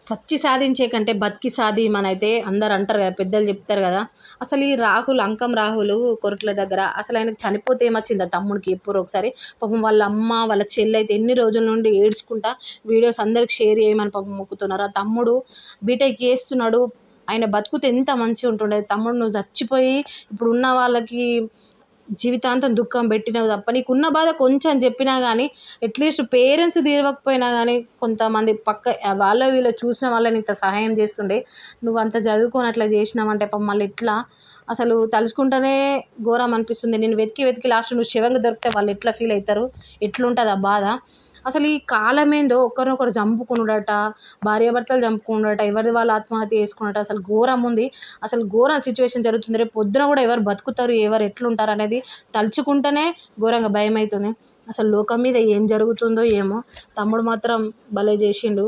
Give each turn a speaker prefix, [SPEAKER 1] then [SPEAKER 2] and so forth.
[SPEAKER 1] సచ్చి సాధించే కంటే బతికి సాధిమనైతే అందరూ అంటారు కదా, పెద్దలు చెప్తారు కదా. అసలు ఈ రాహుల్ అంకం రాహుల్ కొరుట్ల దగ్గర అసలు ఆయనకు చనిపోతే ఏమొచ్చిందా తమ్ముడికి ఎప్పుడు ఒకసారి. పాపం వాళ్ళ అమ్మ వాళ్ళ చెల్లి అయితే ఎన్ని రోజుల నుండి ఏడ్చుకుంటా వీడియోస్ అందరికి షేర్ చేయమని పాపం మొక్కుతున్నారు. ఆ తమ్ముడు బీటెక్ చేస్తున్నాడు. ఆయన బతుకుతే ఎంత మంచిగా ఉంటుండే. తమ్ముడు నువ్వు చచ్చిపోయి ఇప్పుడు ఉన్న వాళ్ళకి జీవితాంతం దుఃఖం పెట్టినవి తప్ప నీకున్న బాధ కొంచెం చెప్పినా కానీ అట్లీస్ట్ పేరెంట్స్ తీరవకపోయినా కానీ కొంతమంది పక్క వాళ్ళ వీళ్ళు చూసిన వాళ్ళని ఇంత సహాయం చేస్తుండే. నువ్వు అంత చదువుకొని అట్లా చేసినావంటే పాపం మళ్ళీ ఇట్లా అసలు తలుచుకుంటేనే ఘోరం అనిపిస్తుంది. నేను వెతికి వెతికి లాస్ట్ నువ్వు శవంగా దొరికితే వాళ్ళు ఎట్లా ఫీల్ అవుతారు, ఎట్లుంటుంది ఆ బాధ. అసలు ఈ కాలం ఏందో ఒకరినొకరు చంపుకునుడట, భార్యాభర్తలు చంపుకునుడట, ఎవరిది వాళ్ళు ఆత్మహత్య చేసుకున్నట, అసలు ఘోరం ఉంది. అసలు ఘోరం సిచ్యువేషన్ జరుగుతుంది. రేపు పొద్దున కూడా ఎవరు బతుకుతారు ఎవరు ఎట్లుంటారు అనేది తలుచుకుంటేనే ఘోరంగా భయం అవుతుంది. అసలు లోకం మీద ఏం జరుగుతుందో ఏమో. తమ్ముడు మాత్రం భలే చేసిండు.